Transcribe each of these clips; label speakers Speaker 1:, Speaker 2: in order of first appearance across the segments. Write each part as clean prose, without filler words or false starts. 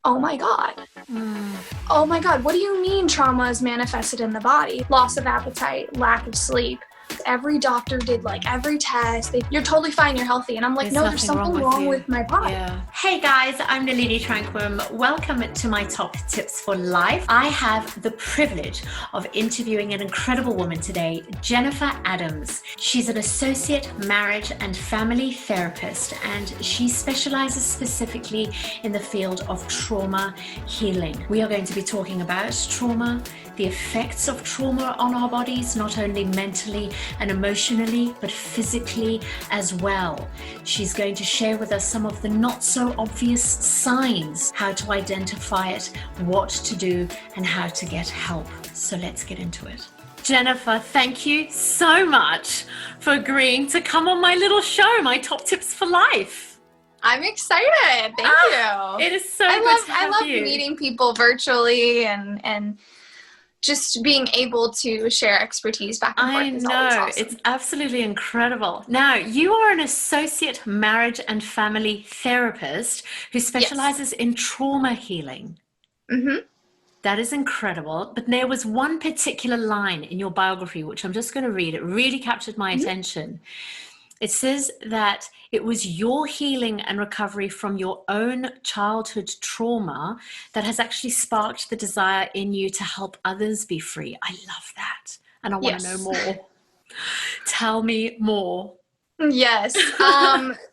Speaker 1: oh my God. Oh my God, what do you mean trauma is manifested in the body? Loss of appetite, lack of sleep. Every doctor did like every test. You're totally fine, you're healthy. And I'm like,
Speaker 2: There's
Speaker 1: no, there's
Speaker 2: nothing wrong
Speaker 1: something
Speaker 2: with
Speaker 1: wrong
Speaker 2: you.
Speaker 1: with my body.
Speaker 2: Yeah. Hey guys, I'm Nalini Tranquim. Welcome to my top tips for life. I have the privilege of interviewing an incredible woman today, Jennifer Adams. She's an associate marriage and family therapist, and she specializes specifically in the field of trauma healing. We are going to be talking about trauma, the effects of trauma on our bodies, not only mentally and emotionally, but physically as well. She's going to share with us some of the not so obvious signs, how to identify it, what to do, and how to get help. So let's get into it. Jennifer, thank you so much for agreeing to come on my little show, my top tips for life.
Speaker 1: I'm excited. Thank you.
Speaker 2: It is so good to have you.
Speaker 1: I love meeting people virtually and just being able to share expertise back and forth is always awesome.
Speaker 2: It's absolutely incredible. Now, you are an associate marriage and family therapist who specializes in trauma healing.
Speaker 1: Mm-hmm.
Speaker 2: That is incredible. But there was one particular line in your biography, which I'm just going to read. It really captured my attention. It says that it was your healing and recovery from your own childhood trauma that has actually sparked the desire in you to help others be free. I love that. And I want to know more. Tell me more.
Speaker 1: Yes.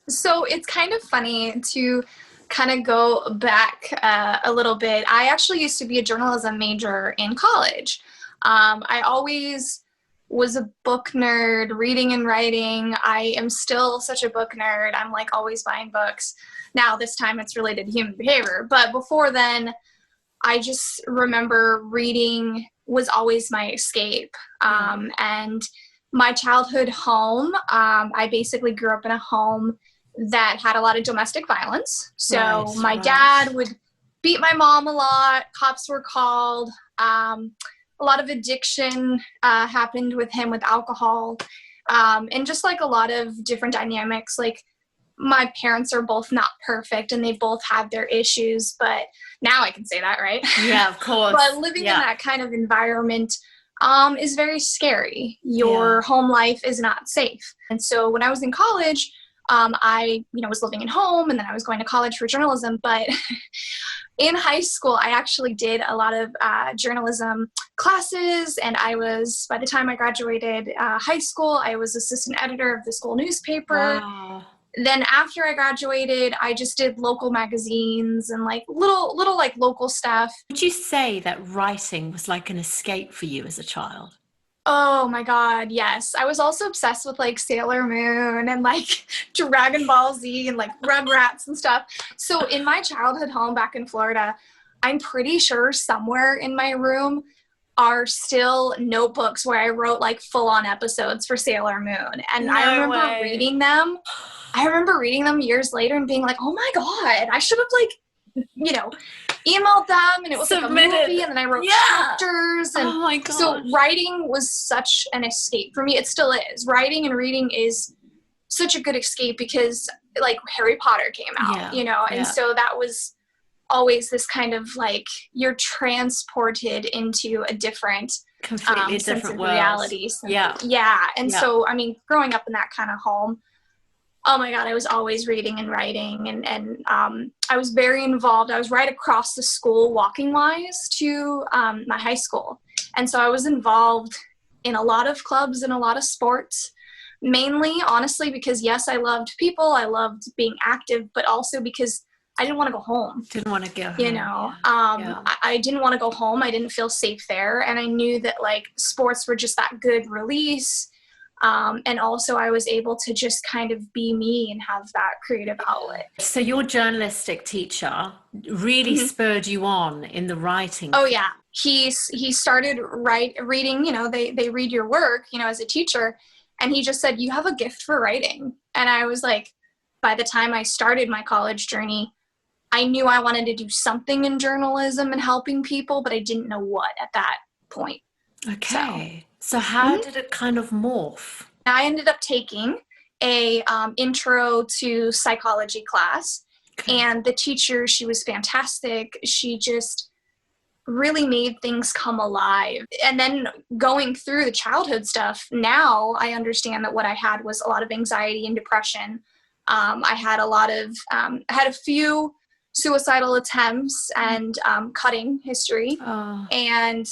Speaker 1: So it's kind of funny to kind of go back a little bit. I actually used to be a journalism major in college. I always was a book nerd, reading and writing. I am still such a book nerd. I'm like always buying books. Now this time it's related to human behavior. But before then, I just remember reading was always my escape. And my childhood home, I basically grew up in a home that had a lot of domestic violence. So my dad would beat my mom a lot. Cops were called. A lot of addiction happened with him with alcohol, and just like a lot of different dynamics. Like my parents are both not perfect and they both have their issues, but now I can say that, right?
Speaker 2: Yeah, of course.
Speaker 1: But living in that kind of environment is very scary. Your home life is not safe. And so when I was in college, I was living at home, and then I was going to college for journalism. But in high school, I actually did a lot of journalism classes, and by the time I graduated high school, I was assistant editor of the school newspaper.
Speaker 2: Wow.
Speaker 1: Then after I graduated, I just did local magazines and like little like local stuff.
Speaker 2: Would you say that writing was like an escape for you as a child?
Speaker 1: Oh my God, yes. I was also obsessed with like Sailor Moon and like Dragon Ball Z and like Rugrats and stuff. So in my childhood home back in Florida, I'm pretty sure somewhere in my room are still notebooks where I wrote like full-on episodes for Sailor Moon. And I remember reading them. I remember reading them years later and being like, oh my God, I should have like, emailed them, and it was like a movie, and then I wrote chapters. And
Speaker 2: oh my gosh.
Speaker 1: So writing was such an escape for me. It still is. Writing and reading is such a good escape because like Harry Potter came out, and so that was always this kind of like you're transported into a different
Speaker 2: completely
Speaker 1: sense
Speaker 2: different
Speaker 1: of reality. And so I mean, growing up in that kind of home, oh my God, I was always reading and writing, and I was very involved. I was right across the school walking wise to my high school. And so I was involved in a lot of clubs and a lot of sports, mainly, honestly, because yes, I loved people. I loved being active, but also because I didn't want to go home.
Speaker 2: Didn't want to go home.
Speaker 1: I didn't want to go home. I didn't feel safe there. And I knew that like sports were just that good release. And also I was able to just kind of be me and have that creative outlet.
Speaker 2: So your journalistic teacher really spurred you on in the writing.
Speaker 1: Oh yeah. He started reading, they read your work, as a teacher. And he just said, you have a gift for writing. And I was like, by the time I started my college journey, I knew I wanted to do something in journalism and helping people, but I didn't know what at that point.
Speaker 2: Okay. So how did it kind of morph?
Speaker 1: I ended up taking a intro to psychology class.
Speaker 2: Okay.
Speaker 1: And the teacher, she was fantastic. She just really made things come alive. And then going through the childhood stuff, now I understand that what I had was a lot of anxiety and depression. I had I had a few suicidal attempts and cutting history.
Speaker 2: Oh.
Speaker 1: And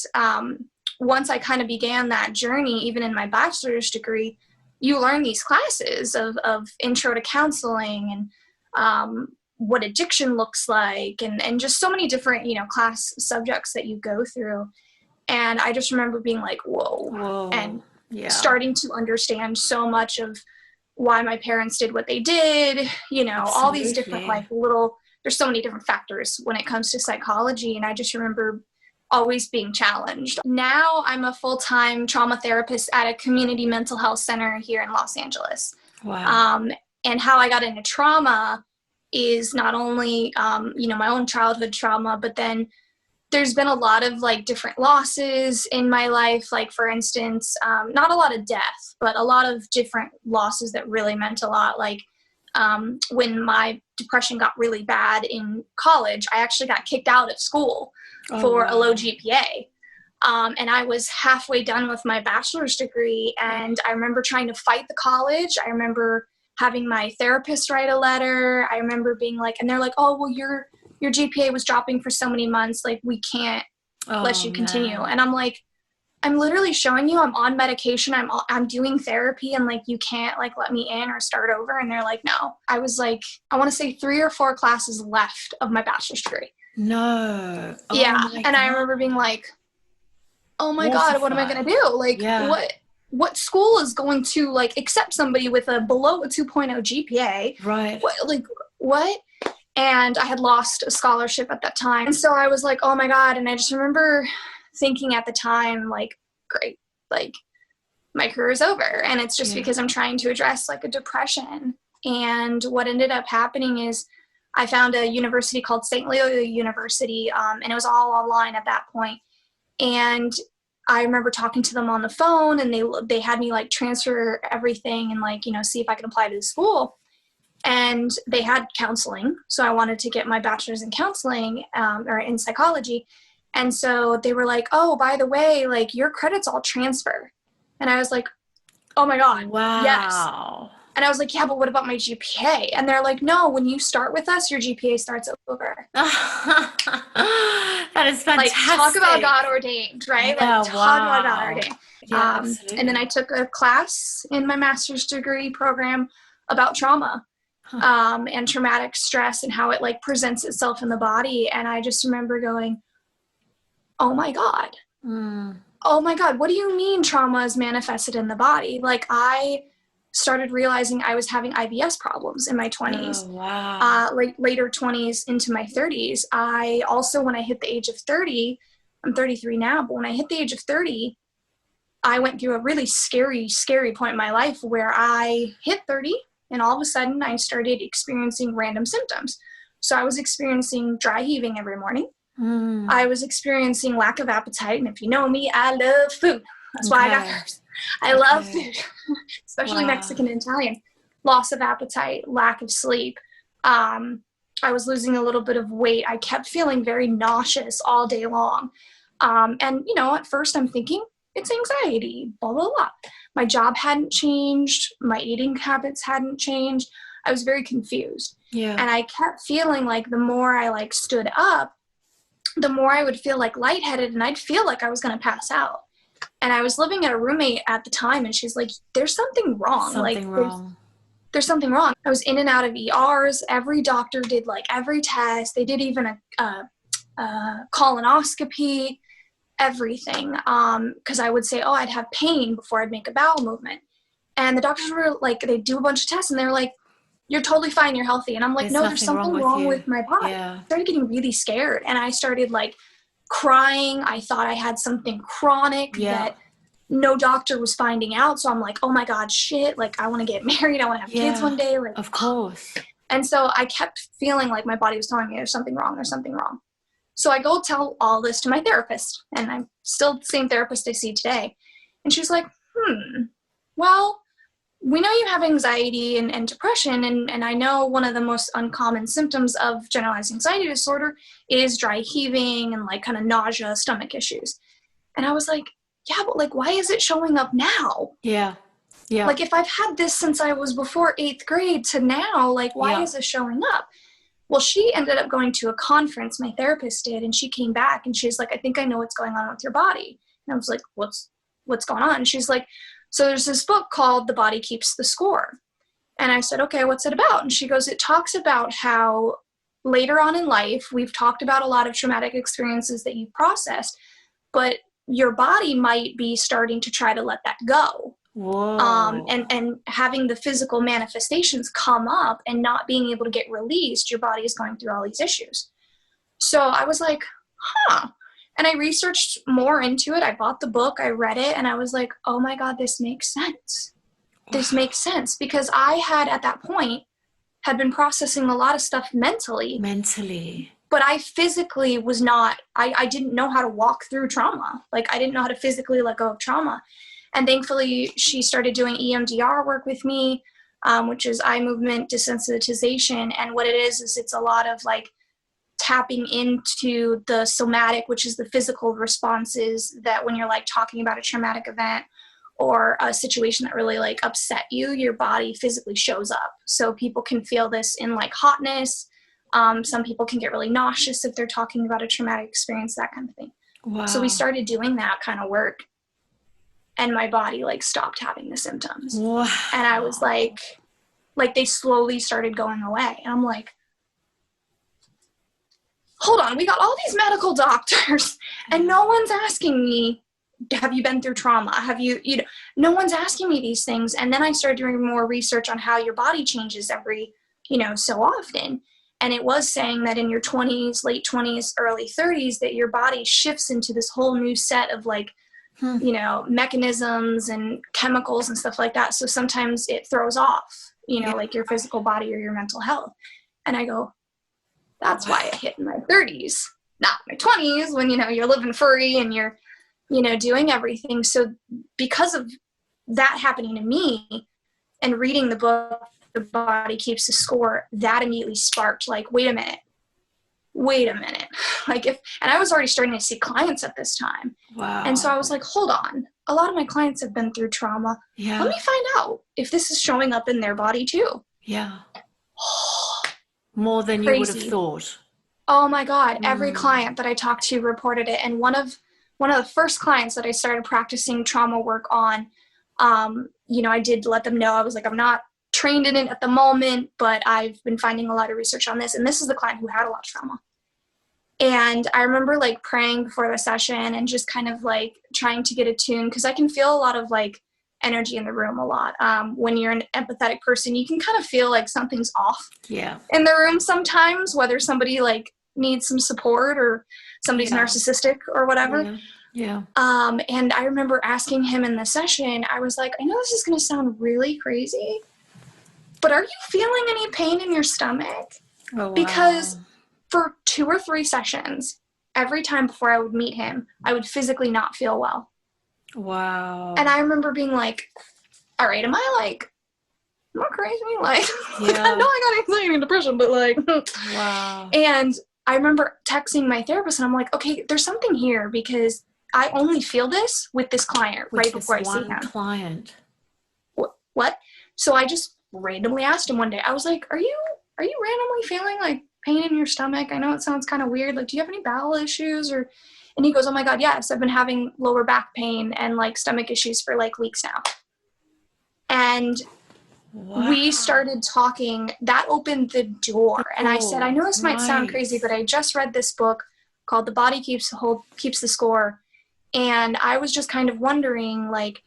Speaker 1: once I kind of began that journey, even in my bachelor's degree, you learn these classes of intro to counseling and what addiction looks like and just so many different, class subjects that you go through. And I just remember being like, whoa. And starting to understand so much of why my parents did what they did, all these different there's so many different factors when it comes to psychology. And I just remember always being challenged. Now I'm a full-time trauma therapist at a community mental health center here in Los Angeles.
Speaker 2: Wow.
Speaker 1: And how I got into trauma is not only, my own childhood trauma, but then there's been a lot of different losses in my life. Like, for instance, not a lot of death, but a lot of different losses that really meant a lot. Like when my depression got really bad in college, I actually got kicked out of school for a low GPA. And I was halfway done with my bachelor's degree. And I remember trying to fight the college. I remember having my therapist write a letter. I remember being and they're like, oh, well, your GPA was dropping for so many months. We can't let you continue. Man. And I'm like, I'm literally showing you I'm on medication. I'm doing therapy and you can't let me in or start over. And they're like, no. I was I want to say 3 or 4 classes left of my bachelor's degree.
Speaker 2: No. Oh,
Speaker 1: yeah. And I remember being like, oh my God, what am I going to do? What school is going to accept somebody with a below a 2.0 GPA?
Speaker 2: Right.
Speaker 1: What? And I had lost a scholarship at that time. And so I was like, oh my God. And I just remember thinking at the time, great, my career is over. And it's just because I'm trying to address a depression. And what ended up happening is I found a university called St. Leo University. And it was all online at that point. And I remember talking to them on the phone, and they had me transfer everything and see if I could apply to the school. And they had counseling. So I wanted to get my bachelor's in counseling or in psychology. And so they were like, oh, by the way, your credits all transfer. And I was like, oh my God.
Speaker 2: Wow.
Speaker 1: Yes. And I was like, yeah, but what about my GPA? And they're like, no, when you start with us, your GPA starts over.
Speaker 2: That is fantastic.
Speaker 1: Talk about God ordained, right?
Speaker 2: Yeah,
Speaker 1: talk about God ordained.
Speaker 2: Yeah, absolutely.
Speaker 1: And then I took a class in my master's degree program about trauma and traumatic stress and how it presents itself in the body. And I just remember going, oh my God. Oh my God, what do you mean trauma is manifested in the body? I started realizing I was having IBS problems in my 20s.
Speaker 2: Oh, wow.
Speaker 1: Later 20s into my 30s. I also, when I hit the age of 30, I'm 33 now, but when I hit the age of 30, I went through a really scary, scary point in my life where I hit 30 and all of a sudden I started experiencing random symptoms. So I was experiencing dry heaving every morning. I was experiencing lack of appetite. And if you know me, I love food. That's why I got hers. I love food, especially Mexican and Italian. Loss of appetite, lack of sleep. I was losing a little bit of weight. I kept feeling very nauseous all day long. And, at first I'm thinking, it's anxiety, blah, blah, blah. My job hadn't changed. My eating habits hadn't changed. I was very confused.
Speaker 2: Yeah.
Speaker 1: And I kept feeling the more I stood up, the more I would feel lightheaded, and I'd feel like I was going to pass out. And I was living at a roommate at the time, and she's like, there's something wrong. There's something wrong. I was in and out of ERs. Every doctor did every test. They did even a colonoscopy, everything. Because I would say, oh, I'd have pain before I'd make a bowel movement. And the doctors were they do a bunch of tests, and they're like, you're totally fine. You're healthy. And I'm like, no, there's something wrong with my body.
Speaker 2: Yeah.
Speaker 1: I started getting really scared, and I started crying. I thought I had something chronic that no doctor was finding out. So I'm like, oh my God, shit. I want to get married. I want to have kids one day.
Speaker 2: Of course.
Speaker 1: And so I kept feeling like my body was telling me there's something wrong. There's something wrong. So I go tell all this to my therapist, and I'm still the same therapist I see today. And she's like, well, we know you have anxiety and depression, and I know one of the most uncommon symptoms of generalized anxiety disorder is dry heaving and like kind of nausea, stomach issues. And I was like, yeah, but like, why is it showing up now?
Speaker 2: Yeah. Yeah.
Speaker 1: Like, if I've had this since I was before 8th grade to now, like, why is this showing up? Well, she ended up going to a conference, my therapist did, and she came back and she's like, I think I know what's going on with your body. And I was like, what's going on? And she's like, so there's this book called The Body Keeps the Score. And I said, okay, what's it about? And she goes, it talks about how later on in life, we've talked about a lot of traumatic experiences that you've processed, but your body might be starting to try to let that go.
Speaker 2: Whoa.
Speaker 1: And having the physical manifestations come up and not being able to get released, your body is going through all these issues. So I was like, huh. And I researched more into it. I bought the book, I read it, and I was like, oh my God, this makes sense. This makes sense, because I had at that point had been processing a lot of stuff mentally. But I physically was not, I didn't know how to walk through trauma. Like, I didn't know how to physically let go of trauma. And thankfully, she started doing EMDR work with me, which is eye movement desensitization. And what it is it's a lot of like tapping into the somatic, which is the physical responses that when you're like talking about a traumatic event or a situation that really like upset you, your body physically shows up. So people can feel this in like hotness. Some people can get really nauseous if they're talking about a traumatic experience, that kind of thing.
Speaker 2: Wow.
Speaker 1: So we started doing that kind of work. And my body like stopped having the symptoms.
Speaker 2: Wow.
Speaker 1: And I was like they slowly started going away. And I'm like, hold on, we got all these medical doctors and no one's asking me, have you been through trauma? Have you know, no one's asking me these things. And then I started doing more research on how your body changes every, so often. And it was saying that in your 20s, late 20s, early 30s, that your body shifts into this whole new set of like, mechanisms and chemicals and stuff like that. So sometimes it throws off, like your physical body or your mental health. And I go, that's why it hit in my 30s, not my 20s when, you're living free and you're, doing everything. So because of that happening to me and reading the book, The Body Keeps the Score, that immediately sparked like, wait a minute. Like and I was already starting to see clients at this time.
Speaker 2: Wow.
Speaker 1: And so I was like, hold on. A lot of my clients have been through trauma.
Speaker 2: Yeah.
Speaker 1: Let me find out if this is showing up in their body too.
Speaker 2: Yeah. More than you would have thought.
Speaker 1: Oh my God. Every client that I talked to reported it. And one of the first clients that I started practicing trauma work on, I did let them know, I was like, I'm not trained in it at the moment, but I've been finding a lot of research on this. And this is the client who had a lot of trauma. And I remember like praying before the session and just kind of like trying to get attuned, because I can feel a lot of like energy in the room a lot. When you're an empathetic person, you can kind of feel like something's off in the room sometimes, whether somebody like needs some support or somebody's narcissistic or whatever.
Speaker 2: Yeah.
Speaker 1: And I remember asking him in the session, I was like, I know this is going to sound really crazy, but are you feeling any pain in your stomach?
Speaker 2: Oh, wow.
Speaker 1: Because for 2 or 3 sessions, every time before I would meet him, I would physically not feel well.
Speaker 2: Wow.
Speaker 1: And I remember being like, all right, am I crazy? Like, I know I got anxiety and depression, but like,
Speaker 2: wow.
Speaker 1: And I remember texting my therapist and I'm like, okay, there's something here, because I only feel this with this client right before I see him.
Speaker 2: Client.
Speaker 1: What? So I just randomly asked him one day, I was like, are you randomly feeling like pain in your stomach? I know it sounds kind of weird. Like, do you have any bowel issues? And he goes, oh my God, yes, I've been having lower back pain and like stomach issues for like weeks now. And we started talking. That opened the door. And I said, I know this might sound crazy, but I just read this book called The Body Keeps the Score. And I was just kind of wondering, like,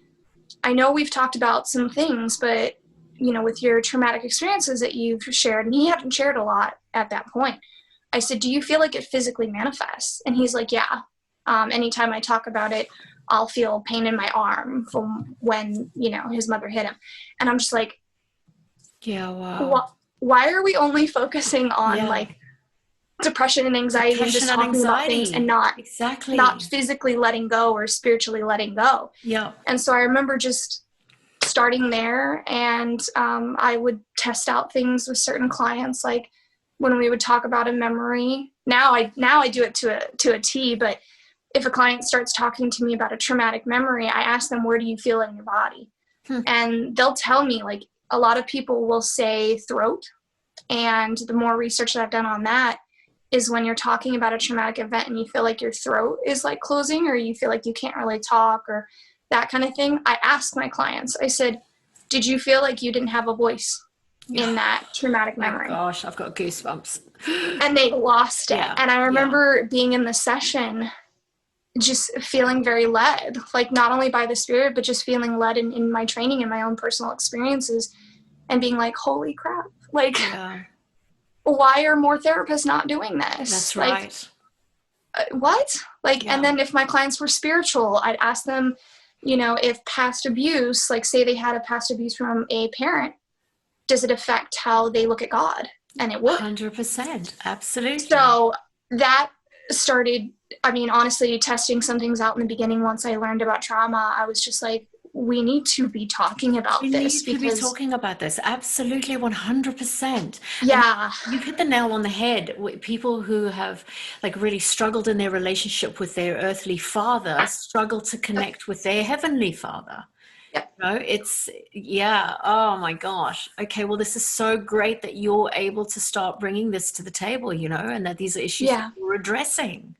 Speaker 1: I know we've talked about some things, but with your traumatic experiences that you've shared, and he hadn't shared a lot at that point. I said, do you feel like it physically manifests? And he's like, yeah. Anytime I talk about it, I'll feel pain in my arm from when, his mother hit him. And I'm just like,
Speaker 2: yeah, wow.
Speaker 1: Why are we only focusing on like depression and anxiety and just talking about things and not physically letting go or spiritually letting go?
Speaker 2: Yeah.
Speaker 1: And so I remember just starting there, and I would test out things with certain clients, like when we would talk about a memory. Now I do it to a T, but if a client starts talking to me about a traumatic memory, I ask them, where do you feel it in your body? And they'll tell me, like, a lot of people will say throat. And the more research that I've done on that is when you're talking about a traumatic event and you feel like your throat is like closing, or you feel like you can't really talk, or that kind of thing. I ask my clients, I said, did you feel like you didn't have a voice in that traumatic memory?
Speaker 2: Oh gosh, I've got goosebumps.
Speaker 1: And they lost it.
Speaker 2: Yeah.
Speaker 1: And I remember being in the session just feeling very led, like not only by the spirit, but just feeling led in my training and my own personal experiences, and being like, holy crap, like, why are more therapists not doing this?
Speaker 2: That's
Speaker 1: like,
Speaker 2: right.
Speaker 1: What? Like, and then if my clients were spiritual, I'd ask them, you know, if past abuse, like say they had a past abuse from a parent, does it affect how they look at God? And it would.
Speaker 2: 100%. Absolutely.
Speaker 1: So that started, I mean, honestly, testing some things out in the beginning. Once I learned about trauma, I was just like, we need to be talking about this.
Speaker 2: We need to be talking about this. Absolutely, 100%.
Speaker 1: Yeah.
Speaker 2: And you've hit the nail on the head. People who have like really struggled in their relationship with their earthly father struggle to connect with their heavenly father.
Speaker 1: Yep.
Speaker 2: You know, it's, oh my gosh. Okay, well, this is so great that you're able to start bringing this to the table, you know, and that these are issues that you're addressing.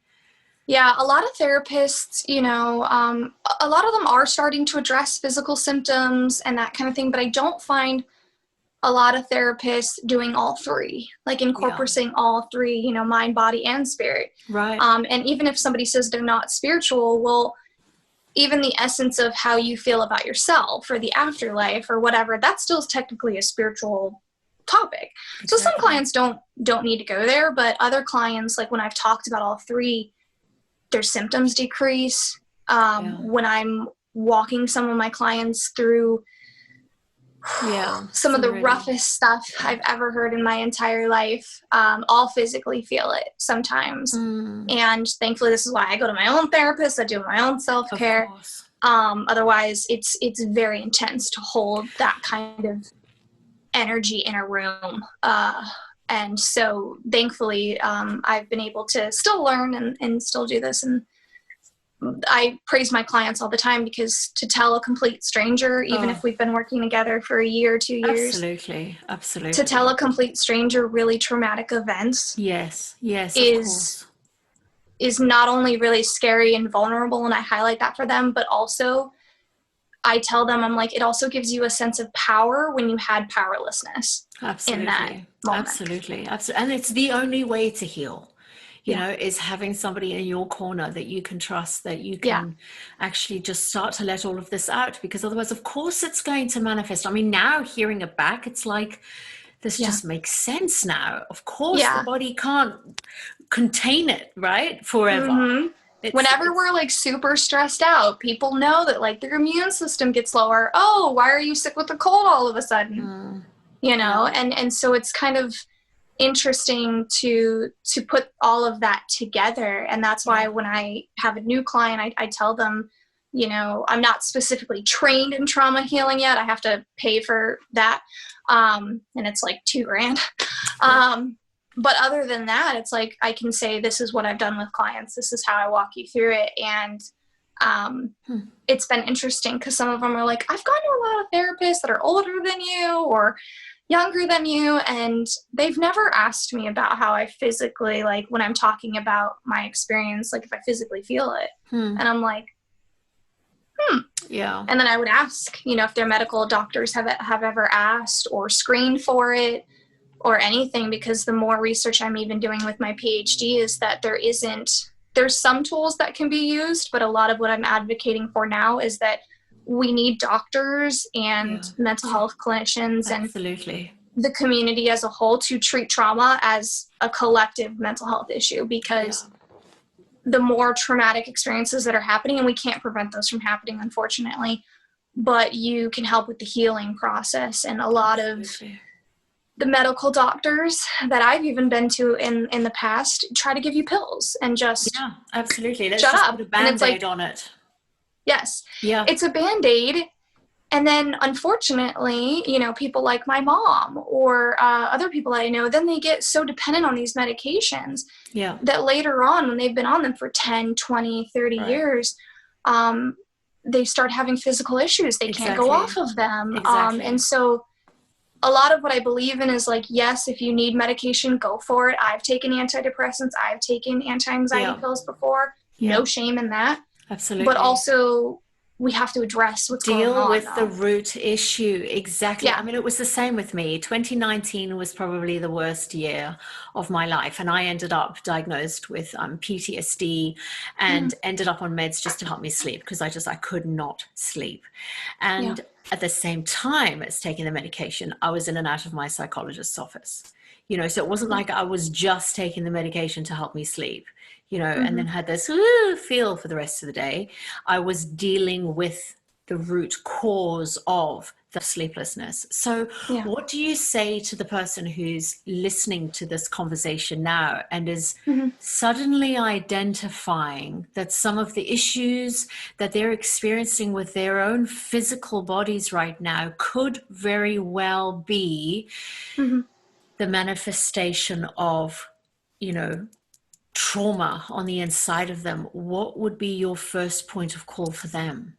Speaker 1: Yeah, a lot of therapists, you know, a lot of them are starting to address physical symptoms and that kind of thing, but I don't find a lot of therapists doing all three, like incorporating all three, you know, mind, body, and spirit.
Speaker 2: Right.
Speaker 1: And even if somebody says they're not spiritual, well, even the essence of how you feel about yourself or the afterlife or whatever, that still is technically a spiritual topic. Exactly. So some clients don't need to go there, but other clients, like when I've talked about all three, their symptoms decrease. When I'm walking some of my clients through some of the roughest stuff I've ever heard in my entire life, I'll physically feel it sometimes. And thankfully, this is why I go to my own therapist. I do my own self-care. Otherwise, it's very intense to hold that kind of energy in a room. And so thankfully, I've been able to still learn and still do this. And I praise my clients all the time, because to tell a complete stranger, even if we've been working together for a year or 2 years.
Speaker 2: Absolutely.
Speaker 1: To tell a complete stranger really traumatic events.
Speaker 2: Yes, of course.
Speaker 1: Is not only really scary and vulnerable, and I highlight that for them, but also I tell them, I'm like, it also gives you a sense of power when you had powerlessness.
Speaker 2: Absolutely.
Speaker 1: In that moment.
Speaker 2: Absolutely. And it's the only way to heal, you know, is having somebody in your corner that you can trust, that you can actually just start to let all of this out, because otherwise, of course, it's going to manifest. I mean, now hearing it back, it's like, this just makes sense now. Of course, the body can't contain it, right? Forever.
Speaker 1: Whenever we're like super stressed out, people know that like their immune system gets lower. Oh, why are you sick with a cold all of a sudden? You know, and so it's kind of interesting to put all of that together. And that's why when I have a new client, I tell them, you know, I'm not specifically trained in trauma healing yet. I have to pay for that. And it's like $2,000. But other than that, it's like, I can say, this is what I've done with clients. This is how I walk you through it. And it's been interesting, because some of them are like, I've gone to a lot of therapists that are older than you or younger than you, and they've never asked me about how I physically, like when I'm talking about my experience, like if I physically feel it. And I'm like,
Speaker 2: Yeah.
Speaker 1: And then I would ask, you know, if their medical doctors have ever asked or screened for it or anything, because the more research I'm even doing with my PhD is that there's some tools that can be used, but a lot of what I'm advocating for now is that we need doctors and mental health clinicians and the community as a whole to treat trauma as a collective mental health issue, because the more traumatic experiences that are happening, and we can't prevent those from happening, unfortunately, but you can help with the healing process. And a lot of the medical doctors that I've even been to in the past try to give you pills and just
Speaker 2: Let's
Speaker 1: shut
Speaker 2: just
Speaker 1: up.
Speaker 2: put a Band-Aid on it.
Speaker 1: Yes.
Speaker 2: Yeah.
Speaker 1: It's a Band-Aid, And then unfortunately, people like my mom or other people I know, then they get so dependent on these medications that later on, when they've been on them for 10, 20, 30 years, they start having physical issues. They can't go off of them. And so a lot of what I believe in is like, yes, if you need medication, go for it. I've taken antidepressants. I've taken anti-anxiety pills before. No shame in that.
Speaker 2: Absolutely.
Speaker 1: But also, we have to address what's going on.
Speaker 2: Deal with the root issue. Exactly.
Speaker 1: Yeah.
Speaker 2: I mean, it was the same with me. 2019 was probably the worst year of my life. And I ended up diagnosed with PTSD and ended up on meds just to help me sleep because I could not sleep. And at the same time as taking the medication, I was in and out of my psychologist's office. So it wasn't like I was just taking the medication to help me sleep, and then had this feel for the rest of the day. I was dealing with the root cause of the sleeplessness. So what do you say to the person who's listening to this conversation now and is suddenly identifying that some of the issues that they're experiencing with their own physical bodies right now could very well be the manifestation of, trauma on the inside of them? What would be your first point of call for them?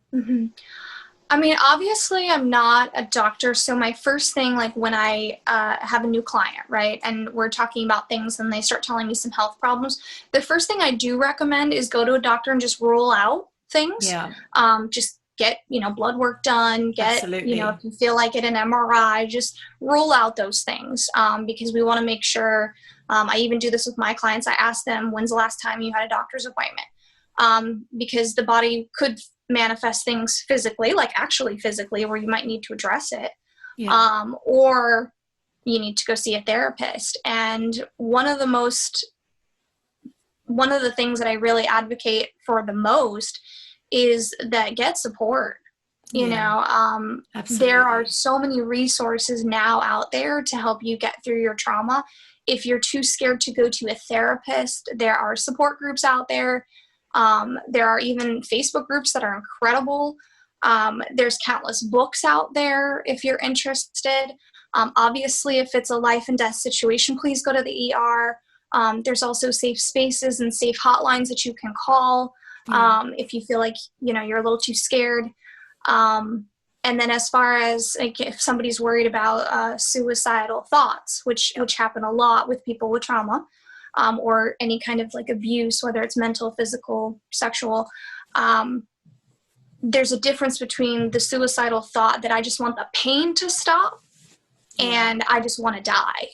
Speaker 1: I mean, obviously I'm not a doctor. So my first thing, like when I have a new client, right, and we're talking about things and they start telling me some health problems, the first thing I do recommend is go to a doctor and just rule out things. Just get, blood work done, get, if you feel like it, an MRI, just rule out those things because we want to make sure, I even do this with my clients. I ask them, when's the last time you had a doctor's appointment? Because the body could manifest things physically, like actually physically, where you might need to address it. Or you need to go see a therapist. And one of the things that I really advocate for the most is that get support. There are so many resources now out there to help you get through your trauma. If you're too scared to go to a therapist, there are support groups out there. There are even Facebook groups that are incredible. There's countless books out there if you're interested. Obviously, if it's a life and death situation, please go to the ER. There's also safe spaces and safe hotlines that you can call. If you feel like, you're a little too scared. And then as far as like, if somebody's worried about suicidal thoughts, which happen a lot with people with trauma, or any kind of like abuse, whether it's mental, physical, sexual, there's a difference between the suicidal thought that I just want the pain to stop and I just want to die.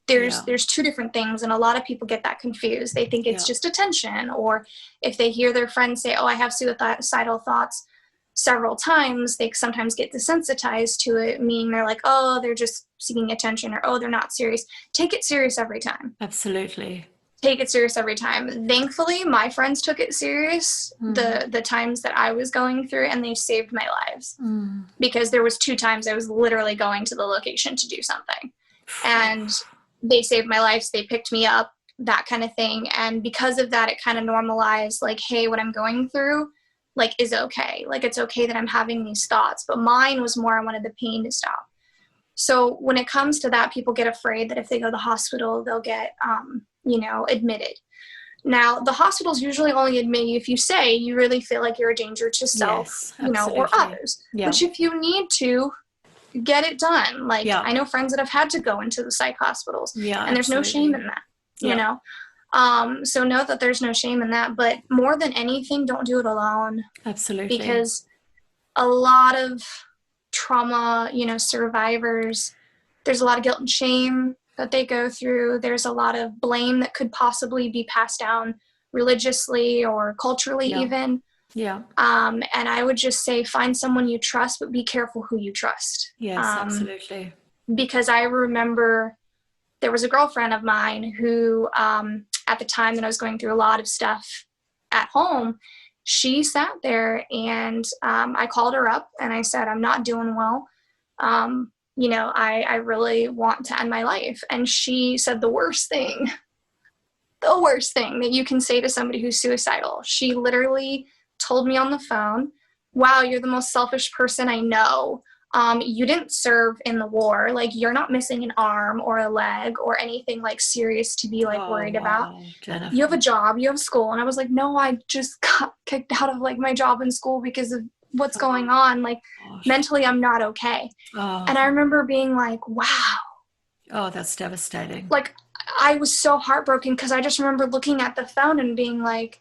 Speaker 1: There's two different things, and a lot of people get that confused. They think it's just attention, or if they hear their friends say, oh, I have suicidal thoughts several times, they sometimes get desensitized to it, meaning they're like, oh, they're just seeking attention, or oh, they're not serious. Take it serious every time.
Speaker 2: Absolutely.
Speaker 1: Take it serious every time. Thankfully, my friends took it serious the times that I was going through, and they saved my lives. Because there was 2 times I was literally going to the location to do something. And they saved my life. So they picked me up, that kind of thing. And because of that, it kind of normalized, like, hey, what I'm going through, like, is okay. Like, it's okay that I'm having these thoughts. But mine was more, I wanted the pain to stop. So when it comes to that, people get afraid that if they go to the hospital, they'll get, admitted. Now, the hospitals usually only admit you if you say you really feel like you're a danger to self, or others. Which if you need to, get it done. Like, I know friends that have had to go into the psych hospitals, and there's no shame in that, you know? So know that there's no shame in that, but more than anything, don't do it alone.
Speaker 2: Absolutely.
Speaker 1: Because a lot of trauma, survivors, there's a lot of guilt and shame that they go through. There's a lot of blame that could possibly be passed down religiously or culturally even. And I would just say, find someone you trust, but be careful who you trust.
Speaker 2: Yes, absolutely.
Speaker 1: Because I remember there was a girlfriend of mine who, at the time that I was going through a lot of stuff at home, she sat there and I called her up and I said, I'm not doing well. I really want to end my life. And she said the worst thing that you can say to somebody who's suicidal. She literally told me on the phone wow, you're the most selfish person I know. You didn't serve in the war. Like, you're not missing an arm or a leg or anything like serious to be like worried about.
Speaker 2: Jennifer.
Speaker 1: You have a job, you have school. And I was like, no, I just got kicked out of like my job in school because of what's going on. Like, mentally, I'm not okay. And I remember being like, wow.
Speaker 2: Oh, that's devastating.
Speaker 1: Like, I was so heartbroken because I just remember looking at the phone and being like,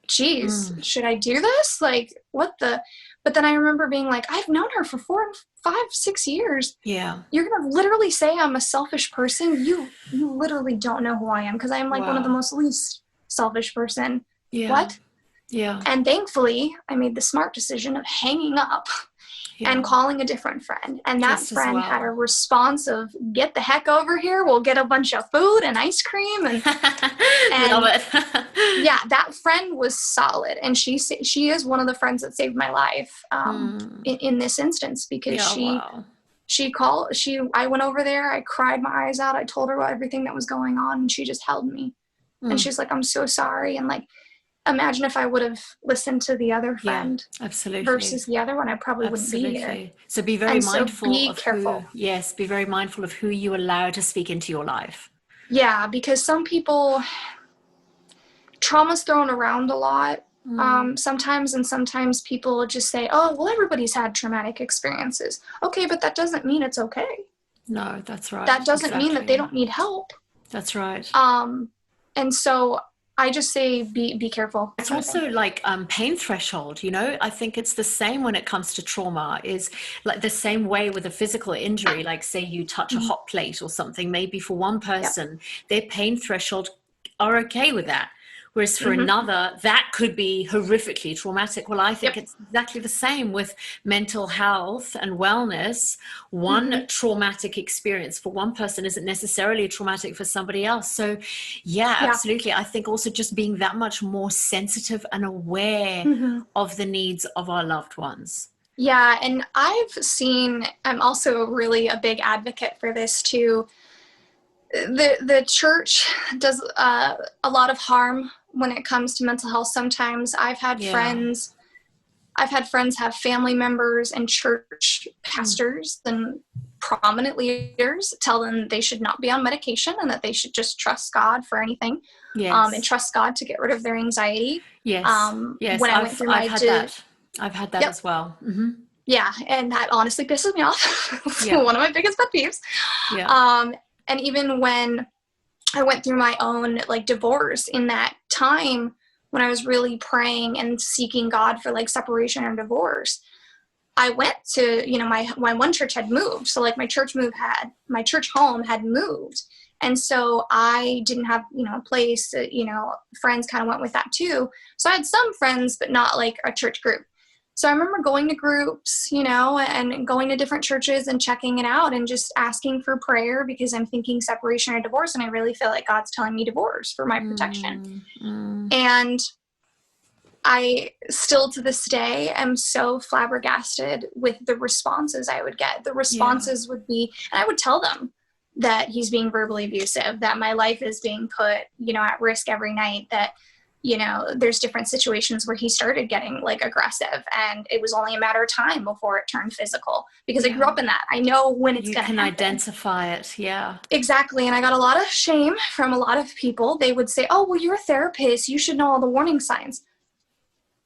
Speaker 1: geez, should I do this? Like, what the? But then I remember being like, I've known her for 4, 5, 6 years.
Speaker 2: Yeah.
Speaker 1: You're going to literally say I'm a selfish person? You literally don't know who I am, because I am like one of the most least selfish person.
Speaker 2: Yeah.
Speaker 1: What?
Speaker 2: Yeah.
Speaker 1: And thankfully, I made the smart decision of hanging up and calling a different friend. And that friend had a response of, get the heck over here. We'll get a bunch of food and ice cream. And,
Speaker 2: Love it.
Speaker 1: yeah, that friend was solid. And she is one of the friends that saved my life in this instance, because I went over there. I cried my eyes out. I told her about everything that was going on, and she just held me. And she's like, I'm so sorry. And like, imagine if I would have listened to the other friend versus the other one, I probably wouldn't be here.
Speaker 2: So be very mindful
Speaker 1: be careful.
Speaker 2: Be very mindful of who you allow to speak into your life.
Speaker 1: Yeah, because some people, trauma's thrown around a lot sometimes, and sometimes people just say, oh, well, everybody's had traumatic experiences. Okay, but that doesn't mean it's okay.
Speaker 2: No, that's right.
Speaker 1: That doesn't mean that they don't need help.
Speaker 2: That's right.
Speaker 1: And so I just say be careful.
Speaker 2: It's also like pain threshold, you know. I think it's the same when it comes to trauma, is like the same way with a physical injury. Like, say you touch a hot plate or something, maybe for one person, their pain threshold are okay with that. Whereas for another, that could be horrifically traumatic. Well, I think it's exactly the same with mental health and wellness. One traumatic experience for one person isn't necessarily traumatic for somebody else. So, yeah, absolutely. I think also just being that much more sensitive and aware of the needs of our loved ones.
Speaker 1: Yeah, and I'm also really a big advocate for this too. The church does a lot of harm when it comes to mental health. Sometimes I've had friends have family members and church pastors and prominent leaders tell them they should not be on medication and that they should just trust God for anything, and trust God to get rid of their anxiety.
Speaker 2: Yes.
Speaker 1: When I went through
Speaker 2: I've had that as well.
Speaker 1: Yeah, and that honestly pisses me off. It's one of my biggest pet peeves. And even when I went through my own like divorce, in that time when I was really praying and seeking God for like separation or divorce, I went to, my one church had moved. So like my church home had moved. And so I didn't have, a place, friends kind of went with that too. So I had some friends, but not like a church group. So I remember going to groups, and going to different churches and checking it out and just asking for prayer, because I'm thinking separation or divorce. And I really feel like God's telling me divorce for my protection. And I still to this day am so flabbergasted with the responses I would get. The responses would be, and I would tell them that he's being verbally abusive, that my life is being put, at risk every night, that there's different situations where he started getting like aggressive, and it was only a matter of time before it turned physical, because I grew up in that. I know when it's going to happen. You can
Speaker 2: identify it. Yeah,
Speaker 1: exactly. And I got a lot of shame from a lot of people. They would say, oh, well, you're a therapist, you should know all the warning signs.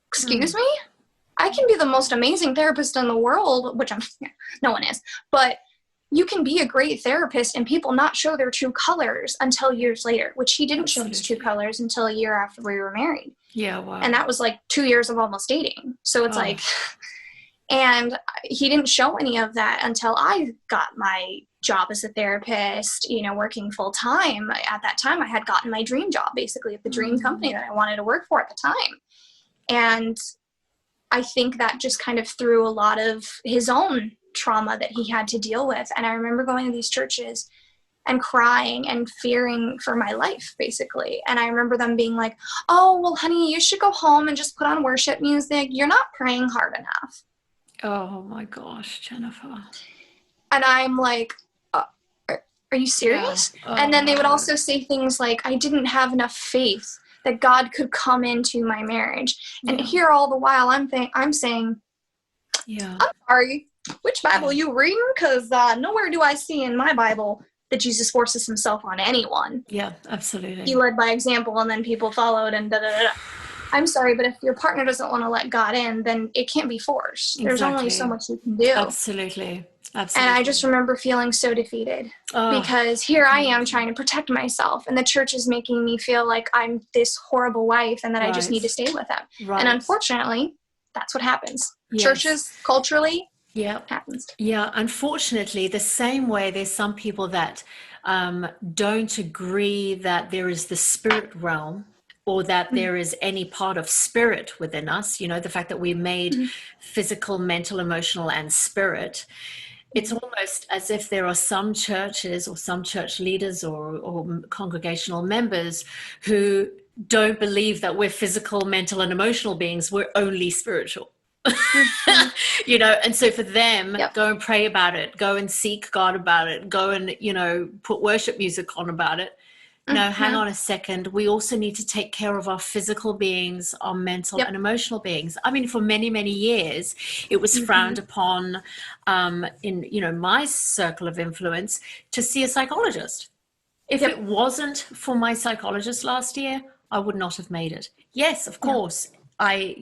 Speaker 1: Excuse me? I can be the most amazing therapist in the world, which no one is, but you can be a great therapist and people not show their true colors until years later, which he didn't show his true colors until a year after we were married.
Speaker 2: Yeah, wow.
Speaker 1: And that was like 2 years of almost dating. So it's like, and he didn't show any of that until I got my job as a therapist, working full time. At that time, I had gotten my dream job, basically, at the dream company that I wanted to work for at the time. And I think that just kind of threw a lot of his own trauma that he had to deal with. And I remember going to these churches and crying and fearing for my life, basically. And I remember them being like, oh, well, honey, you should go home and just put on worship music. You're not praying hard enough.
Speaker 2: Oh my gosh, Jennifer.
Speaker 1: And I'm like, are you serious? And then they would also say things like, I didn't have enough faith that God could come into my marriage. And
Speaker 2: Yeah.
Speaker 1: here all the while I'm saying,
Speaker 2: Yeah.
Speaker 1: I'm sorry, which Bible you reading? Because nowhere do I see in my Bible that Jesus forces himself on anyone.
Speaker 2: Yeah, absolutely.
Speaker 1: He led by example and then people followed and da-da-da-da. I'm sorry, but if your partner doesn't want to let God in, then it can't be forced. There's only so much you can do.
Speaker 2: Absolutely.
Speaker 1: And I just remember feeling so defeated because here I am trying to protect myself, and the church is making me feel like I'm this horrible wife and that I just need to stay with him. And unfortunately, that's what happens. Yes. Churches, culturally, happens.
Speaker 2: Yeah, unfortunately, the same way there's some people that don't agree that there is the spirit realm, or that there is any part of spirit within us, you know, the fact that we're made physical, mental, emotional, and spirit. It's almost as if there are some churches or some church leaders or congregational members who don't believe that we're physical, mental, and emotional beings. We're only spiritual. You know, and so for them, go and pray about it, go and seek God about it, go and, you know, put worship music on about it. No, hang on a second. We also need to take care of our physical beings, our mental and emotional beings. I mean, for many, many years, it was frowned upon in, you know, my circle of influence to see a psychologist. If it wasn't for my psychologist last year, I would not have made it. Yes, of course. I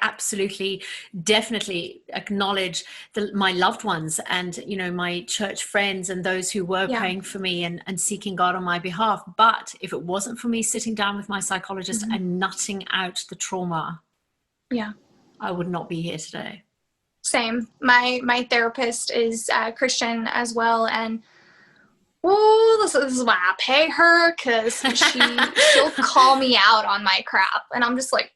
Speaker 2: absolutely, definitely acknowledge my loved ones and, you know, my church friends and those who were praying for me and seeking God on my behalf. But if it wasn't for me sitting down with my psychologist and nutting out the trauma, I would not be here today.
Speaker 1: Same. My therapist is Christian as well. And this is why I pay her, because she'll call me out on my crap. And I'm just like,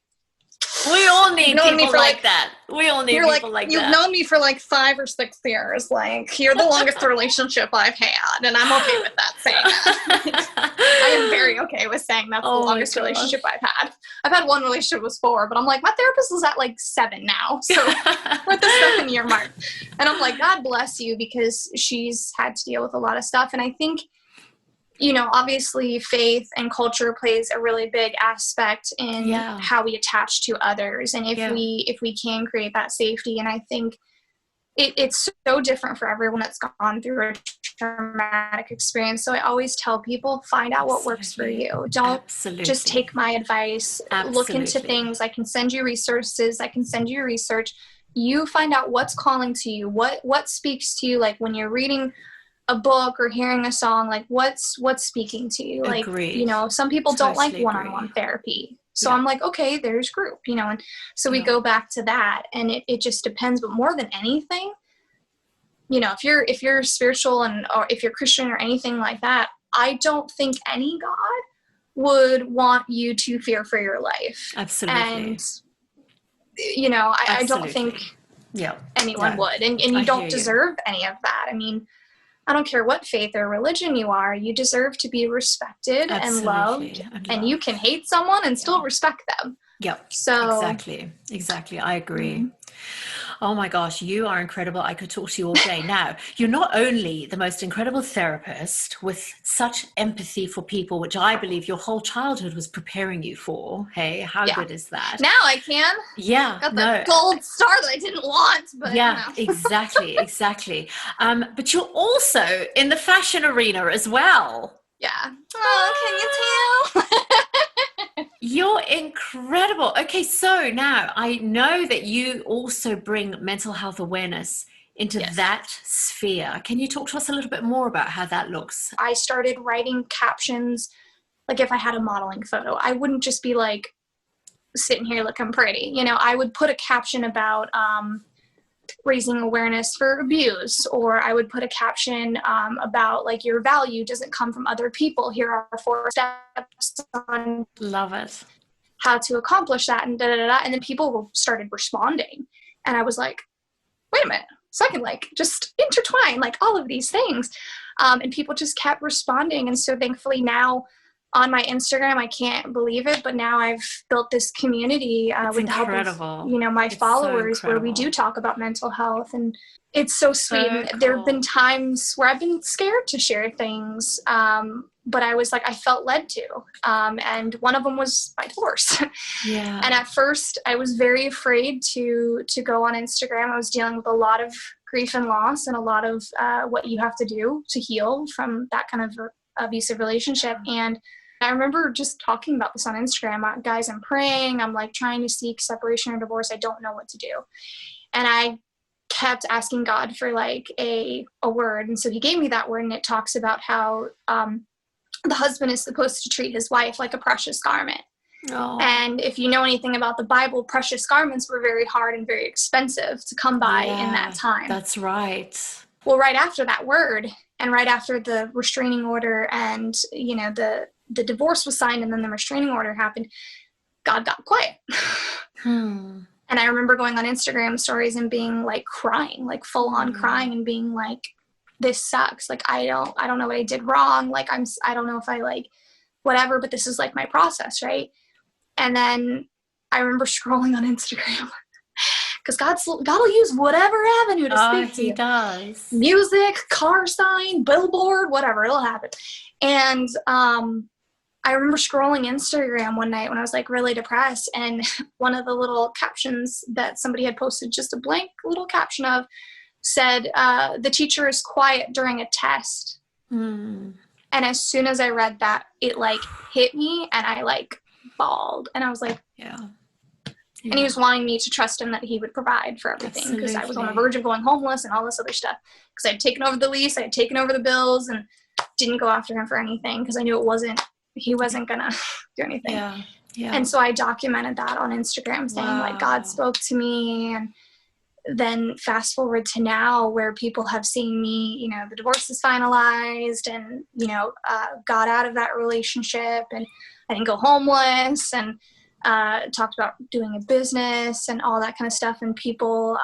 Speaker 2: we all need people like that. We all need people like that.
Speaker 1: You've known me for like 5 or 6 years. Like, you're the longest relationship I've had, and I'm okay with that saying that. I am very okay with saying that's the longest relationship I've had. I've had one relationship was 4, but I'm like, my therapist is at like 7 now. So we're at the 7-year mark. And I'm like, God bless you, because she's had to deal with a lot of stuff. And I think, you know, obviously faith and culture plays a really big aspect in how we attach to others. And if we can create that safety, and I think it's so different for everyone that's gone through a traumatic experience. So I always tell people, find out what works for you. Don't just take my advice. Look into things. I can send you resources. I can send you research. You find out what's calling to you, what speaks to you. Like when you're reading a book or hearing a song, like what's speaking to you. Like, you know, some people don't like one-on-one therapy. So I'm like, okay, there's group, you know, and so we go back to that, and it just depends. But more than anything, you know, if you're spiritual or if you're Christian or anything like that, I don't think any God would want you to fear for your life.
Speaker 2: Absolutely.
Speaker 1: And, you know, I don't think anyone would, and you don't deserve any of that. I mean, I don't care what faith or religion you are, you deserve to be respected and loved, and you can hate someone and still respect them.
Speaker 2: Yep.
Speaker 1: So
Speaker 2: Exactly. I agree. Oh my gosh, you are incredible. I could talk to you all day. Now, you're not only the most incredible therapist with such empathy for people, which I believe your whole childhood was preparing you for. Hey, how good is that?
Speaker 1: Now I can.
Speaker 2: Yeah.
Speaker 1: Got the gold star that I didn't want. But,
Speaker 2: exactly. But you're also in the fashion arena as well.
Speaker 1: Yeah. Oh, can you tell?
Speaker 2: You're incredible. Okay, so now I know that you also bring mental health awareness into that sphere. Can you talk to us a little bit more about how that looks?
Speaker 1: I started writing captions, like if I had a modeling photo, I wouldn't just be like sitting here looking pretty. You know, I would put a caption about raising awareness for abuse, or I would put a caption about like your value doesn't come from other people. Here are 4 steps on how to accomplish that, and and then people started responding, and I was like, wait a minute, so I can like just intertwine like all of these things, and people just kept responding. And so thankfully now on my Instagram. I can't believe it, but now I've built this community with the help of, my followers, where we do talk about mental health, and it's so sweet. And there have been times where I've been scared to share things, but I was like, I felt led to, and one of them was my divorce.
Speaker 2: Yeah.
Speaker 1: And at first I was very afraid to go on Instagram. I was dealing with a lot of grief and loss, and a lot of what you have to do to heal from that kind of abusive relationship. And I remember just talking about this on Instagram. Guys, I'm praying. I'm like trying to seek separation or divorce. I don't know what to do. And I kept asking God for like a word. And so he gave me that word, and it talks about how the husband is supposed to treat his wife like a precious garment. Oh. And if you know anything about the Bible, precious garments were very hard and very expensive to come by in that time.
Speaker 2: That's right.
Speaker 1: Well, right after that word, and right after the restraining order and, the divorce was signed, and then the restraining order happened, God got quiet. And I remember going on Instagram stories and being like crying, like full on crying, and being like, this sucks. Like, I don't know what I did wrong. Like, I don't know if I like whatever, but this is like my process. Right. And then I remember scrolling on Instagram because God will use whatever avenue to speak to you.
Speaker 2: He does.
Speaker 1: Music, car sign, billboard, whatever, it'll happen. And I remember scrolling Instagram one night when I was like really depressed, and one of the little captions that somebody had posted, just a blank little caption of, said, the teacher is quiet during a test. And as soon as I read that, it like hit me, and I like bawled, and I was like,
Speaker 2: yeah.
Speaker 1: And he was wanting me to trust him that he would provide for everything, because I was on the verge of going homeless and all this other stuff, because I had taken over the lease, I had taken over the bills, and didn't go after him for anything because I knew he wasn't gonna do anything.
Speaker 2: Yeah.
Speaker 1: And so I documented that on Instagram, saying like, God spoke to me. And then fast forward to now, where people have seen me, the divorce is finalized, and got out of that relationship, and I didn't go homeless, and talked about doing a business and all that kind of stuff. And people,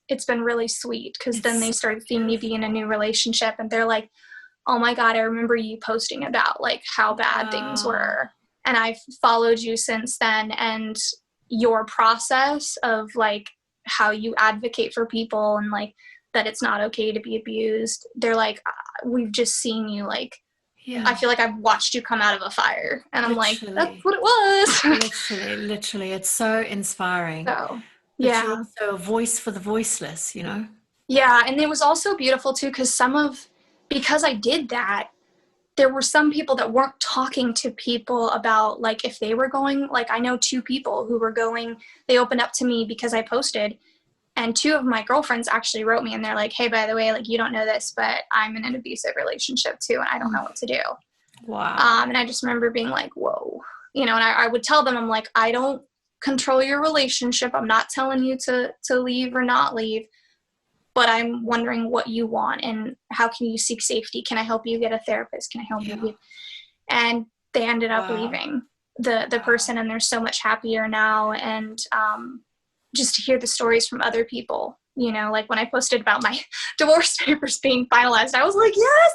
Speaker 1: it's been really sweet, because then they started seeing me be in a new relationship, and they're like, oh my God, I remember you posting about like how bad things were, and I've followed you since then, and your process of like how you advocate for people, and like that it's not okay to be abused. They're like, we've just seen you, like, I feel like I've watched you come out of a fire, and I'm like, that's what it was.
Speaker 2: literally, it's so inspiring.
Speaker 1: So,
Speaker 2: but you're also a voice for the voiceless,
Speaker 1: Yeah, and it was also beautiful too, because I did that, there were some people that weren't talking to people about like if they were going, like I know 2 people who were going, they opened up to me because I posted, and 2 of my girlfriends actually wrote me, and they're like, hey, by the way, like, you don't know this, but I'm in an abusive relationship too, and I don't know what to do.
Speaker 2: Wow.
Speaker 1: And I just remember being like, whoa, and I would tell them, I'm like, I don't control your relationship. I'm not telling you to leave or not leave, but I'm wondering what you want, and how can you seek safety? Can I help you get a therapist? Can I help you? And they ended up leaving the person, and they're so much happier now. And just to hear the stories from other people, like when I posted about my divorce papers being finalized, I was like, yes.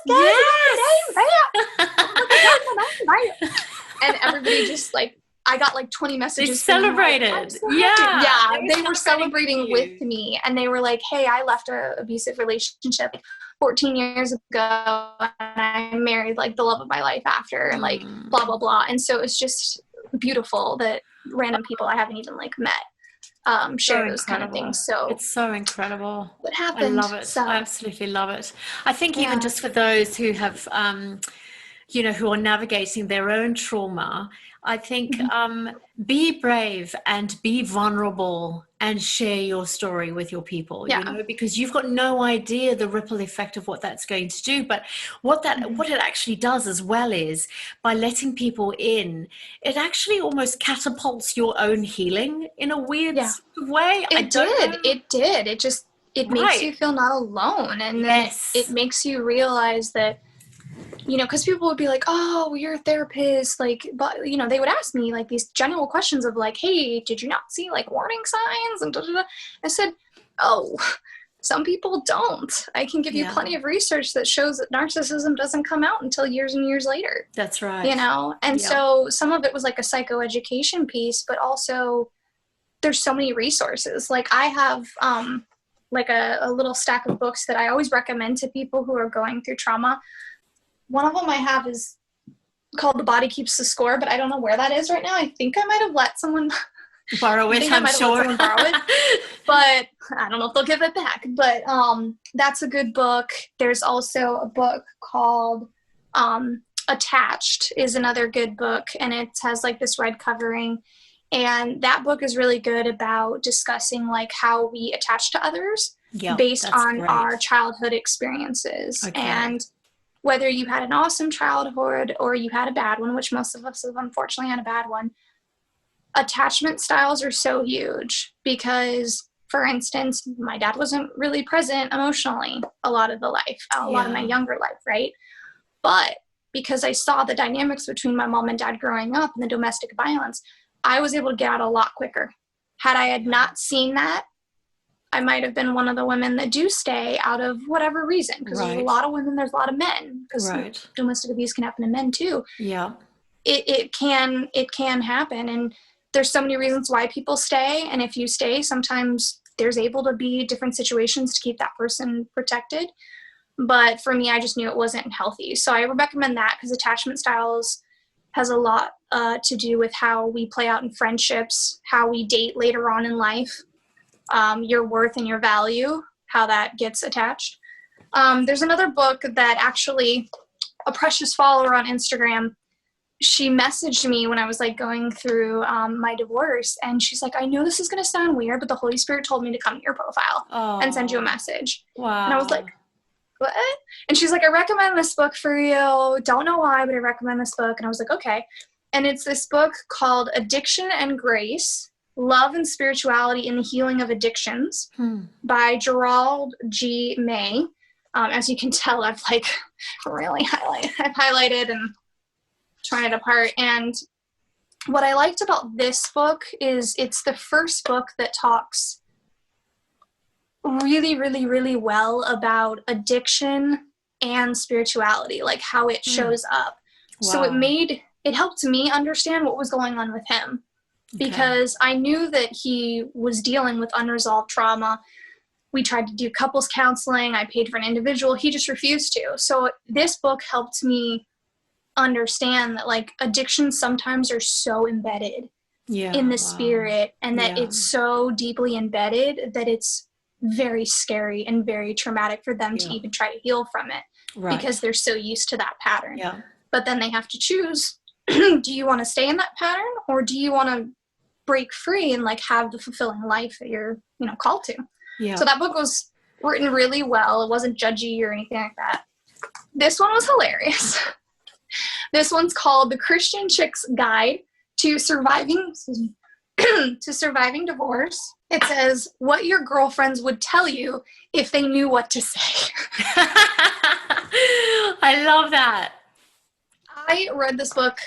Speaker 1: And everybody just like, I got like 20 messages.
Speaker 2: They celebrated.
Speaker 1: Like, they were celebrating with me, and they were like, hey, I left an abusive relationship 14 years ago, and I married like the love of my life after, and like blah, blah, blah. And so it's just beautiful that random people I haven't even like met share those kind of things. So
Speaker 2: it's so incredible.
Speaker 1: What happened?
Speaker 2: I love it. I absolutely love it. I think even just for those who have, who are navigating their own trauma, I think be brave and be vulnerable and share your story with your people, because you've got no idea the ripple effect of what that's going to do. But what it actually does as well is, by letting people in, it actually almost catapults your own healing in a weird way.
Speaker 1: It did. It makes you feel not alone. And then it makes you realize that, because people would be like, oh, you're a therapist, like, but, they would ask me like these general questions of like, hey, did you not see like warning signs? And I said, oh, Some people don't. I can give you plenty of research that shows that narcissism doesn't come out until years and years later.
Speaker 2: That's right.
Speaker 1: You know? And so some of it was like a psychoeducation piece, but also there's so many resources. Like I have like a little stack of books that I always recommend to people who are going through trauma. One of them I have is called The Body Keeps the Score, but I don't know where that is right now. I think I might have let someone
Speaker 2: borrow it, I'm sure.
Speaker 1: Borrow it, but I don't know if they'll give it back. But that's a good book. There's also a book called Attached is another good book, and it has like this red covering. And that book is really good about discussing like how we attach to others based on our childhood experiences. Okay. And whether you had an awesome childhood or you had a bad one, which most of us have unfortunately had a bad one, attachment styles are so huge because, for instance, my dad wasn't really present emotionally a lot of the life, a lot of my younger life, right? But because I saw the dynamics between my mom and dad growing up and the domestic violence, I was able to get out a lot quicker. Had I had not seen that, I might have been one of the women that do stay out of whatever reason. Because there's a lot of women, there's a lot of men. Because domestic abuse can happen to men too. Yeah. It can happen. And there's so many reasons why people stay. And if you stay, sometimes there's able to be different situations to keep that person protected. But for me, I just knew it wasn't healthy. So I would recommend that because attachment styles has a lot to do with how we play out in friendships, how we date later on in life, your worth and your value, how that gets attached. There's another book that actually a precious follower on Instagram, she messaged me when I was like going through my divorce, and she's like, I know this is going to sound weird, but the Holy Spirit told me to come to your profile and send you a message. Wow. And I was like, what? And she's like, I recommend this book for you. Don't know why, but I recommend this book. And I was like, okay. And it's this book called Addiction and Grace, Love and Spirituality in the Healing of Addictions by Gerald G. May. As you can tell, I've like really highlighted and torn it apart. And what I liked about this book is it's the first book that talks really, really, really well about addiction and spirituality, like how it shows up. Wow. So it helped me understand what was going on with him because I knew that he was dealing with unresolved trauma. We tried to do couples counseling. I paid for an individual. He just refused to. So this book helped me understand that like addictions sometimes are so embedded in the spirit, and that it's so deeply embedded that it's very scary and very traumatic for them to even try to heal from it because they're so used to that pattern. Yeah. But then they have to choose, do you want to stay in that pattern or do you want to break free and like have the fulfilling life that you're, called to? Yeah. So that book was written really well. It wasn't judgy or anything like that. This one was hilarious. This one's called The Christian Chick's Guide to Surviving Divorce. It says, what your girlfriends would tell you if they knew what to say.
Speaker 2: I love that.
Speaker 1: I read this book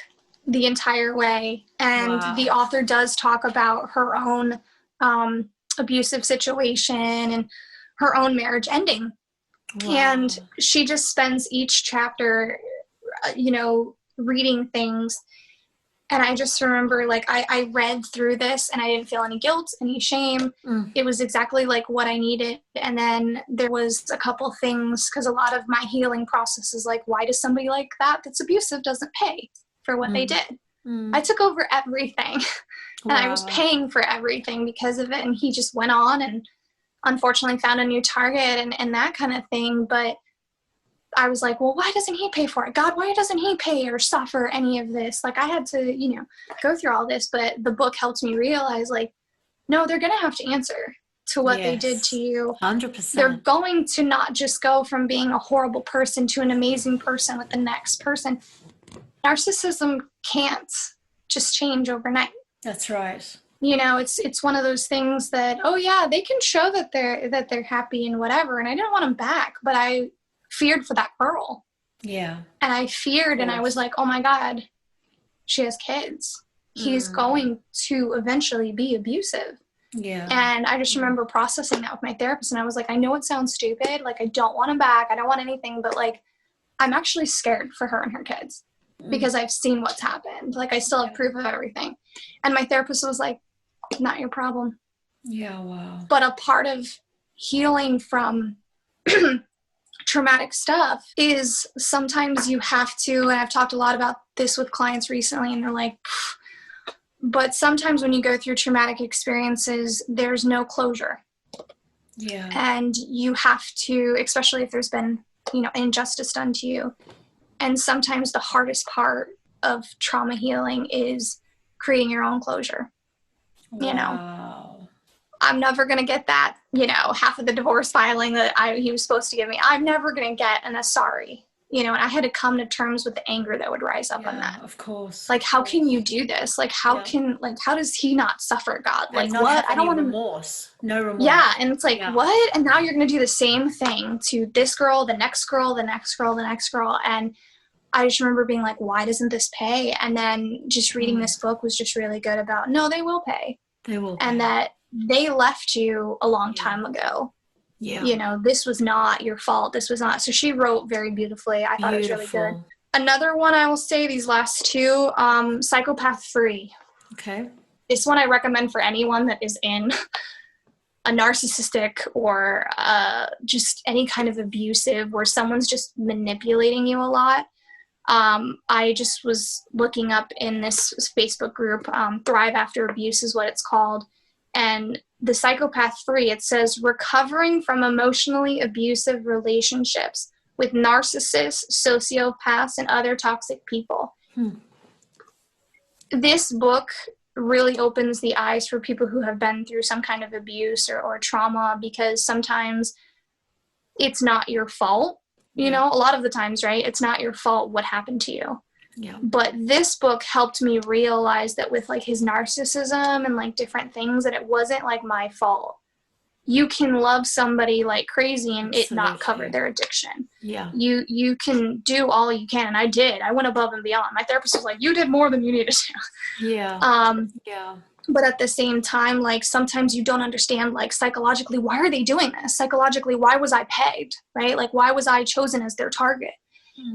Speaker 1: the entire way, and the author does talk about her own abusive situation and her own marriage ending. Wow. And she just spends each chapter, reading things. And I just remember, like, I read through this and I didn't feel any guilt, any shame. It was exactly like what I needed. And then there was a couple things, because a lot of my healing process is like, why does somebody like that's abusive doesn't pay for what they did? I took over everything and I was paying for everything because of it. And he just went on and unfortunately found a new target and that kind of thing. But I was like, well, why doesn't he pay for it? God, why doesn't he pay or suffer any of this? Like I had to, go through all this, but the book helped me realize like, no, they're going to have to answer to what they did to you. 100%. They're going to not just go from being a horrible person to an amazing person with the next person. Narcissism can't just change overnight.
Speaker 2: That's right.
Speaker 1: It's one of those things that, oh yeah, they can show that they're happy and whatever. And I didn't want them back, but I feared for that girl. Yeah. And I feared and I was like, oh my God, she has kids. He's going to eventually be abusive.
Speaker 2: Yeah.
Speaker 1: And I just remember processing that with my therapist, and I was like, I know it sounds stupid. Like, I don't want him back. I don't want anything, but like, I'm actually scared for her and her kids because I've seen what's happened. Like, I still have proof of everything. And my therapist was like, not your problem.
Speaker 2: Yeah, wow.
Speaker 1: But a part of healing from traumatic stuff is sometimes you have to, and I've talked a lot about this with clients recently, and they're like, but sometimes when you go through traumatic experiences, there's no closure.
Speaker 2: Yeah.
Speaker 1: And you have to, especially if there's been, injustice done to you. And sometimes the hardest part of trauma healing is creating your own closure.
Speaker 2: Wow.
Speaker 1: I'm never going to get that, half of the divorce filing that he was supposed to give me. I'm never going to get a sorry, and I had to come to terms with the anger that would rise up on that.
Speaker 2: Of course.
Speaker 1: Like, how can you do this? Like, how does he not suffer, God?
Speaker 2: And
Speaker 1: like,
Speaker 2: not
Speaker 1: what?
Speaker 2: have
Speaker 1: I don't want
Speaker 2: remorse. No remorse.
Speaker 1: Yeah. And it's like, what? And now you're going to do the same thing to this girl, the next girl, the next girl, the next girl. And I just remember being like, why doesn't this pay? And then just reading this book was just really good about, no, they will pay.
Speaker 2: They will pay.
Speaker 1: And that they left you a long time ago.
Speaker 2: Yeah.
Speaker 1: This was not your fault. This was not. So she wrote very beautifully. I thought it was really good. Another one I will say, these last two, Psychopath Free.
Speaker 2: Okay.
Speaker 1: This one I recommend for anyone that is in a narcissistic or just any kind of abusive where someone's just manipulating you a lot. I just was looking up in this Facebook group, Thrive After Abuse is what it's called. And the Psychopath Free, it says, recovering from emotionally abusive relationships with narcissists, sociopaths, and other toxic people. This book really opens the eyes for people who have been through some kind of abuse or trauma, because sometimes it's not your fault. A lot of the times, right? It's not your fault what happened to you. Yeah. But this book helped me realize that with like his narcissism and like different things, that it wasn't like my fault. You can love somebody like crazy and it not cover their addiction. Yeah. You can do all you can. And I did. I went above and beyond. My therapist was like, you did more than you needed to. Yeah. But at the same time, like sometimes you don't understand, like psychologically, why are they doing this? Psychologically, why was I pegged, right? Like, why was I chosen as their target?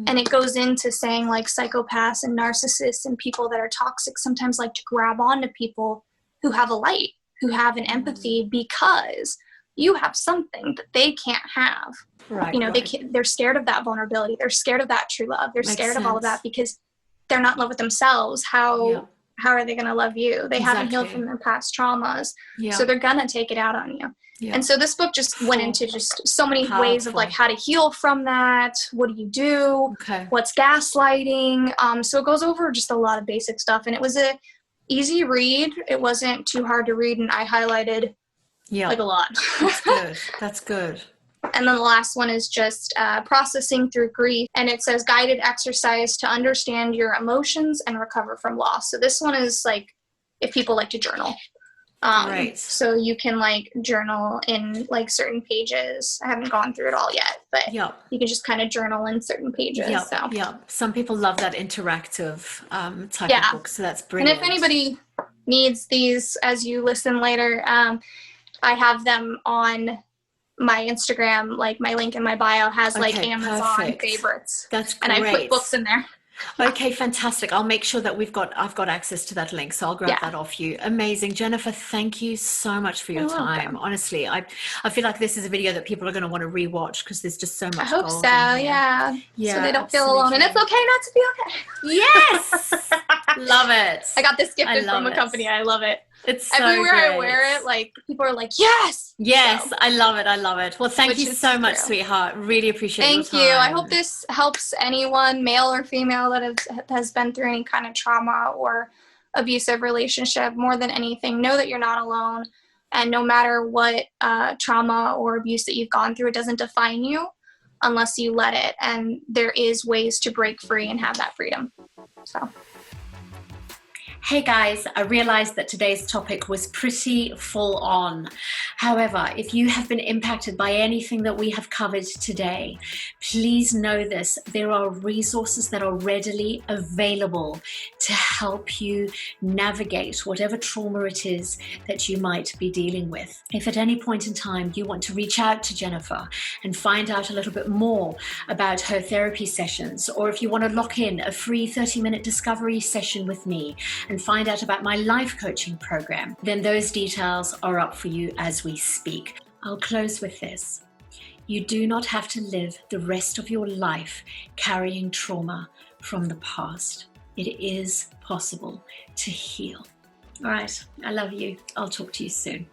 Speaker 1: And it goes into saying like psychopaths and narcissists and people that are toxic sometimes like to grab onto people who have a light, who have an empathy, because you have something that they can't have. Right. They're scared of that vulnerability. They're scared of that true love. They're scared of all of that because they're not in love with themselves. How are they going to love you? They haven't healed from their past traumas. So they're going to take it out on you. Yeah. And so this book just went into just so many ways of like how to heal from that. What do you do? Okay. What's gaslighting? So it goes over just a lot of basic stuff. And it was a easy read. It wasn't too hard to read. And I highlighted like a lot.
Speaker 2: That's good. That's good.
Speaker 1: And then the last one is just processing through grief. And it says guided exercise to understand your emotions and recover from loss. So this one is like if people like to journal. Right. So you can like journal in like certain pages. I haven't gone through it all yet, but you can just kind of journal in certain pages.
Speaker 2: Some people love that interactive type of book. So that's brilliant.
Speaker 1: And if anybody needs these as you listen later, I have them on my Instagram. Like my link in my bio has like Amazon favorites.
Speaker 2: That's great.
Speaker 1: And I put books in there.
Speaker 2: Okay, fantastic. I'll make sure that I've got access to that link, so I'll grab that off you. Amazing. Jennifer, thank you so much for your time.
Speaker 1: Welcome.
Speaker 2: Honestly, I feel like this is a video that people are going to want to rewatch because there's just so much
Speaker 1: I hope
Speaker 2: gold
Speaker 1: so,
Speaker 2: yeah,
Speaker 1: so they don't feel alone. And it's okay not to be okay.
Speaker 2: Yes! Love it.
Speaker 1: I got this gifted from a company. I love it.
Speaker 2: It's so
Speaker 1: everywhere
Speaker 2: great.
Speaker 1: I wear it, like people are like, yes.
Speaker 2: So, I love it. Well, thank you so much, sweetheart. Really appreciate your time.
Speaker 1: Thank you. I hope this helps anyone, male or female, that has been through any kind of trauma or abusive relationship. More than anything, know that you're not alone, and no matter what trauma or abuse that you've gone through, it doesn't define you unless you let it. And there is ways to break free and have that freedom. So.
Speaker 2: Hey guys, I realized that today's topic was pretty full on. However, if you have been impacted by anything that we have covered today, please know this, there are resources that are readily available to help you navigate whatever trauma it is that you might be dealing with. If at any point in time you want to reach out to Jennifer and find out a little bit more about her therapy sessions, or if you want to lock in a free 30-minute discovery session with me and find out about my life coaching program, then those details are up for you as we speak. I'll close with this. You do not have to live the rest of your life carrying trauma from the past. It is possible to heal. All right, I love you. I'll talk to you soon.